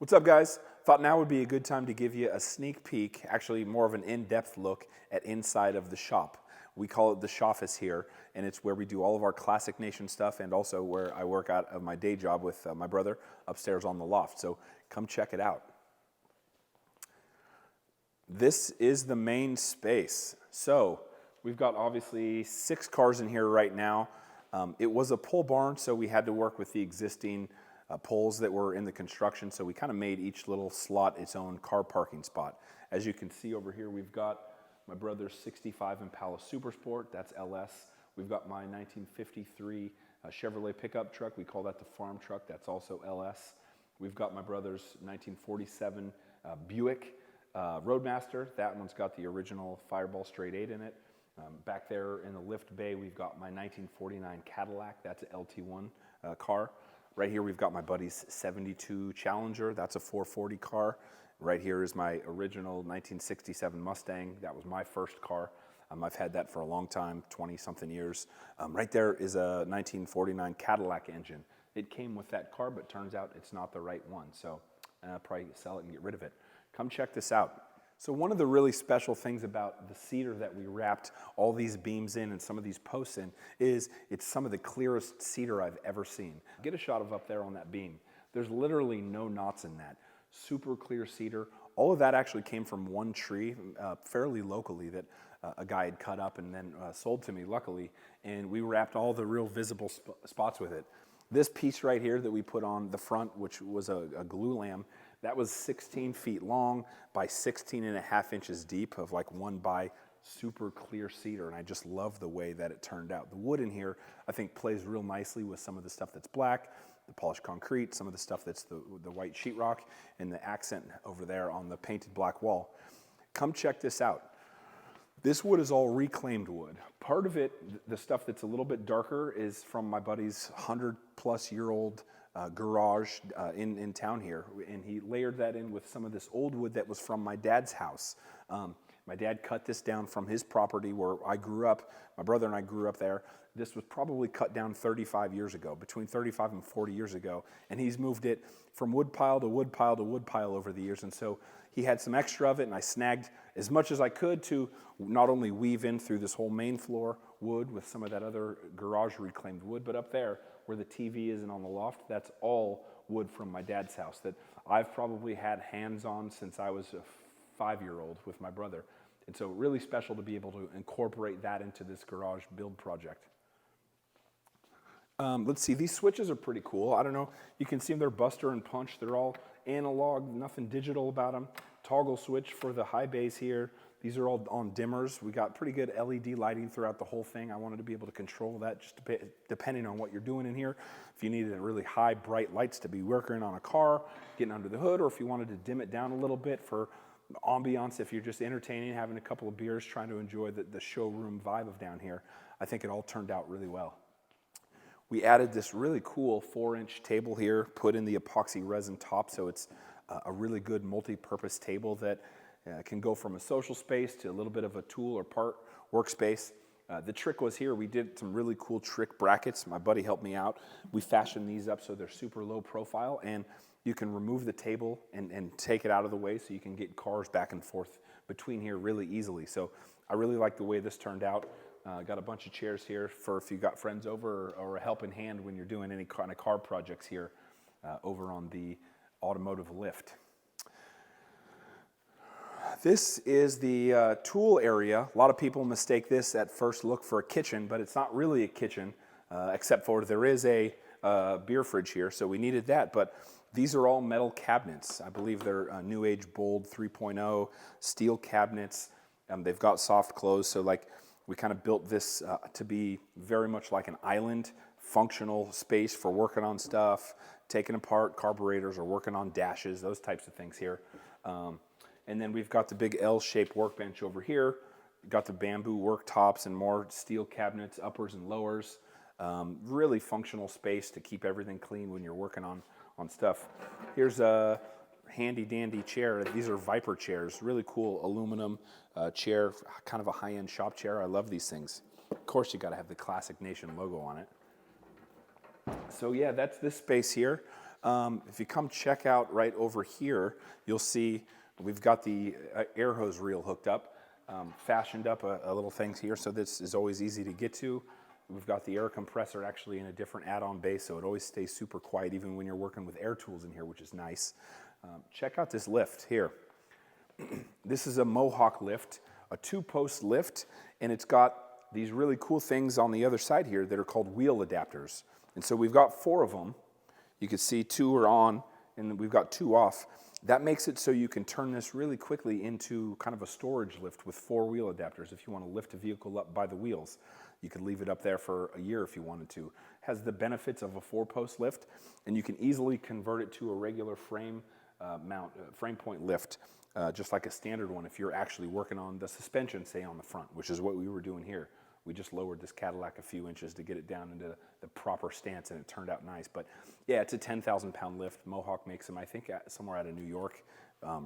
What's up, guys? Thought now would be a good time to give you a sneak peek, actually more of an in-depth look at inside of the shop. We call it the Shoffice here, and it's where we do all of our Classic Nation stuff and also where I work out of my day job with my brother upstairs on the loft. So come check it out. This is the main space. So we've got obviously 6 cars in here right now. It was a pole barn, so we had to work with the existing poles that were in the construction, so we kind of made each little slot its own car parking spot. As you can see over here, we've got my brother's 65 Impala Super Sport, that's LS. We've got my 1953 Chevrolet pickup truck, we call that the farm truck, that's also LS. We've got my brother's 1947 Buick Roadmaster, that one's got the original Fireball straight 8 in it. Back there in the lift bay, we've got my 1949 Cadillac, that's an LT1 car. Right here we've got my buddy's 72 Challenger, that's a 440 car. Right here is my original 1967 Mustang, that was my first car. I've had that for a long time, 20 something years. Right there is a 1949 Cadillac engine. It came with that car, but turns out it's not the right one, so I'll probably sell it and get rid of it. Come check this out. So one of the really special things about the cedar that we wrapped all these beams in and some of these posts in is it's some of the clearest cedar I've ever seen. Get a shot of up there on that beam. There's literally no knots in that. Super clear cedar. All of that actually came from one tree fairly locally that a guy had cut up and then sold to me, luckily, and we wrapped all the real visible spots with it. This piece right here that we put on the front, which was a glue lamb, that was 16 feet long by 16.5 inches deep of like 1 by super clear cedar, and I just love the way that it turned out. The wood in here, I think, plays real nicely with some of the stuff that's black, the polished concrete, some of the stuff that's the white sheetrock, and the accent over there on the painted black wall. Come check this out. This wood is all reclaimed wood. Part of it, the stuff that's a little bit darker, is from my buddy's 100-plus-year-old garage in town here, and he layered that in with some of this old wood that was from my dad's house. My dad cut this down from his property where I grew up. My brother and I grew up there. This was probably cut down 35 years ago, between 35 and 40 years ago, and he's moved it from wood pile to wood pile to wood pile over the years, and so he had some extra of it, and I snagged as much as I could to not only weave in through this whole main floor wood with some of that other garage reclaimed wood, but up there where the TV is and on the loft, that's all wood from my dad's house that I've probably had hands on since I was a 5-year-old with my brother. And so really special to be able to incorporate that into this garage build project. Let's see, these switches are pretty cool. I don't know, you can see them, they're buster and punch. They're all analog, nothing digital about them. Toggle switch for the high bays here. These are all on dimmers. We got pretty good LED lighting throughout the whole thing. I wanted to be able to control that just depending on what you're doing in here. If you needed really high, bright lights to be working on a car, getting under the hood, or if you wanted to dim it down a little bit for ambiance, if you're just entertaining, having a couple of beers, trying to enjoy the showroom vibe of down here, I think it all turned out really well. We added this really cool 4-inch table here, put in the epoxy resin top, so it's a really good multi-purpose table that can go from a social space to a little bit of a tool or part workspace. The trick was here, we did some really cool trick brackets. My buddy helped me out. We fashioned these up so they're super low profile, and you can remove the table and take it out of the way so you can get cars back and forth between here really easily. So I really like the way this turned out. Got a bunch of chairs here for if you got friends over or a helping hand when you're doing any kind of car projects here over on the Automotive lift. This is the tool area. A lot of people mistake this at first look for a kitchen, but it's not really a kitchen, except for there is a beer fridge here, so we needed that. But these are all metal cabinets. I believe they're New Age Bold 3.0 steel cabinets. They've got soft close, so like we kind of built this to be very much like an island, functional space for working on stuff, taking apart carburetors or working on dashes, those types of things here. And then we've got the big L-shaped workbench over here. Got the bamboo worktops and more steel cabinets, uppers and lowers. Really functional space to keep everything clean when you're working on stuff. Here's a handy dandy chair. These are Viper chairs, really cool aluminum chair, kind of a high-end shop chair. I love these things. Of course, you got to have the Classic Nation logo on it. So yeah, that's this space here. If you come check out right over here, you'll see we've got the air hose reel hooked up, fashioned up a little thing here, so this is always easy to get to. We've got the air compressor actually in a different add-on base, so it always stays super quiet even when you're working with air tools in here, which is nice. Check out this lift here. This is a Mowhawk lift, a 2-post lift, and it's got these really cool things on the other side here that are called wheel adapters. And so we've got 4 of them. You can see 2 are on, and we've got 2 off. That makes it so you can turn this really quickly into kind of a storage lift with 4 wheel adapters. If you want to lift a vehicle up by the wheels, you could leave it up there for a year if you wanted to. Has the benefits of a 4-post lift, and you can easily convert it to a regular frame frame point lift, just like a standard one if you're actually working on the suspension, say on the front, which is what we were doing here. We just lowered this Cadillac a few inches to get it down into the proper stance, and it turned out nice. But yeah, it's a 10,000 pound lift. Mohawk makes them, I think, somewhere out of New York.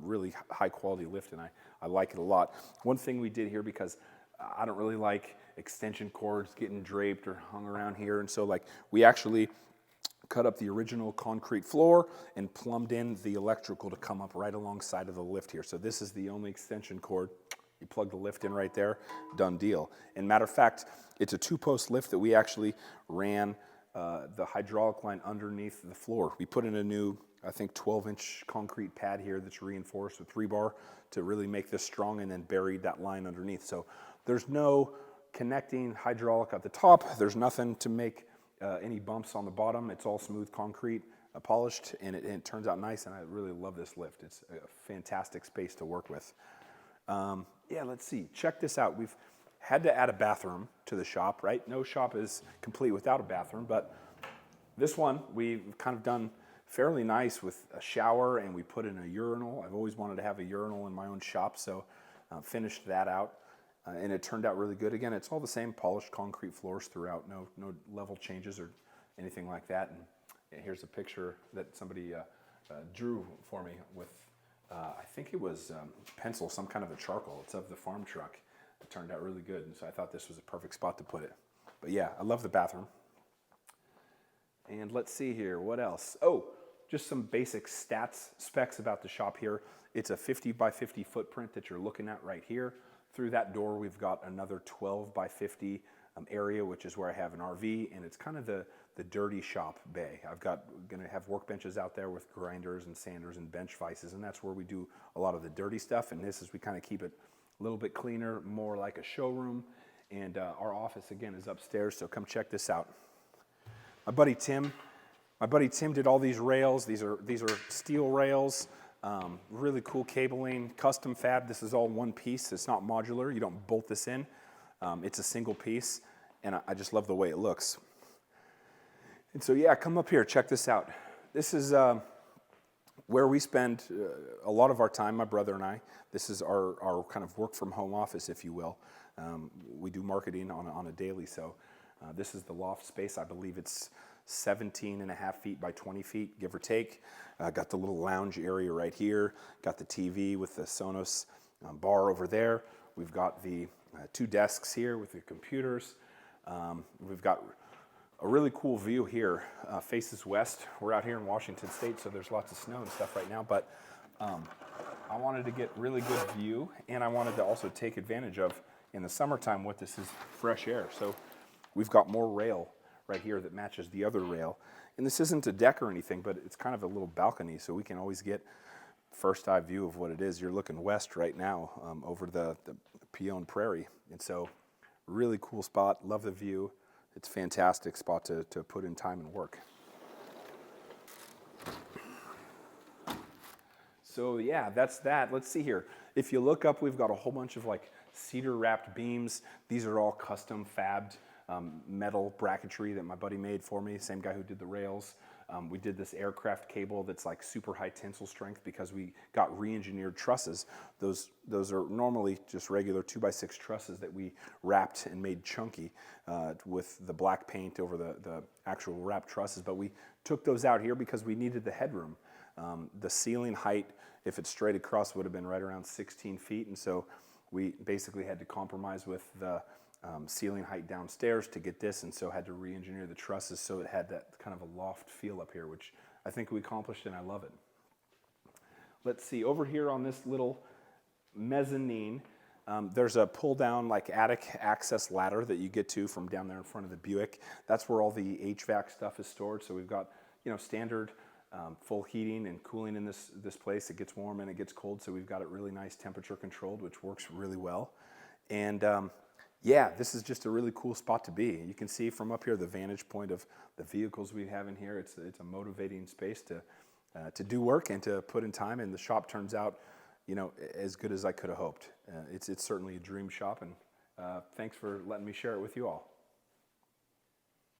Really high quality lift, and I like it a lot. One thing we did here, because I don't really like extension cords getting draped or hung around here, and so like we actually cut up the original concrete floor and plumbed in the electrical to come up right alongside of the lift here. So this is the only extension cord. You plug the lift in right there, done deal. And matter of fact, it's a 2-post lift that we actually ran the hydraulic line underneath the floor. We put in a new, I think, 12-inch concrete pad here that's reinforced with rebar to really make this strong, and then buried that line underneath. So there's no connecting hydraulic at the top. There's nothing to make any bumps on the bottom. It's all smooth concrete, polished, and it turns out nice, and I really love this lift. It's a fantastic space to work with. Yeah, let's see. Check this out. We've had to add a bathroom to the shop, right? No shop is complete without a bathroom, but this one we've kind of done fairly nice with a shower, and we put in a urinal. I've always wanted to have a urinal in my own shop, so finished that out. And it turned out really good. Again, it's all the same polished concrete floors throughout, no level changes or anything like that. And here's a picture that somebody drew for me with, I think it was pencil, some kind of a charcoal. It's of the farm truck. It turned out really good, and so I thought this was a perfect spot to put it. But yeah, I love the bathroom. And let's see here, what else? Oh, just some basic specs about the shop here. It's a 50 by 50 footprint that you're looking at right here. Through that door, we've got another 12 by 50 area, which is where I have an RV, and it's kind of the dirty shop bay. Gonna have workbenches out there with grinders and sanders and bench vices, and that's where we do a lot of the dirty stuff. And this is, we kind of keep it a little bit cleaner, more like a showroom. And our office, again, is upstairs, so come check this out. My buddy Tim did all these rails. These are steel rails. Really cool cabling, custom fab. This is all one piece. It's not modular. You don't bolt this in. It's a single piece, and I just love the way it looks. And so yeah, come up here, check this out. This is where we spend a lot of our time, my brother and I. This is our kind of work from home office, if you will. We do marketing on a daily, so this is the loft space. I believe it's 17.5 feet by 20 feet, give or take. Got the little lounge area right here. Got the TV with the Sonos bar over there. We've got the 2 desks here with the computers. We've got a really cool view here, faces west. We're out here in Washington State, so there's lots of snow and stuff right now, but I wanted to get really good view, and I wanted to also take advantage of, in the summertime, what this is, fresh air. So we've got more rail right here that matches the other rail. And this isn't a deck or anything, but it's kind of a little balcony, so we can always get first eye view of what it is. You're looking west right now over the Peone Prairie. And so really cool spot, love the view. It's a fantastic spot to put in time and work. So yeah, that's that. Let's see here. If you look up, we've got a whole bunch of like cedar wrapped beams. These are all custom fabbed metal bracketry that my buddy made for me, same guy who did the rails. We did this aircraft cable that's like super high tensile strength because we got re-engineered trusses. Those are normally just regular 2x6 trusses that we wrapped and made chunky with the black paint over the actual wrapped trusses, but we took those out here because we needed the headroom. The ceiling height, if it's straight across, would have been right around 16 feet, and so we basically had to compromise with the ceiling height downstairs to get this, and so had to re-engineer the trusses so it had that kind of a loft feel up here, which I think we accomplished, and I love it. Let's see, over here on this little mezzanine, there's a pull-down like attic access ladder that you get to from down there in front of the Buick. That's where all the HVAC stuff is stored. So we've got, you know, standard full heating and cooling in this place. It gets warm and it gets cold, so we've got it really nice temperature controlled, which works really well. And yeah, this is just a really cool spot to be. You can see from up here the vantage point of the vehicles we have in here. It's a motivating space to do work and to put in time, and the shop turns out, you know, as good as I could have hoped. It's certainly a dream shop, and thanks for letting me share it with you all.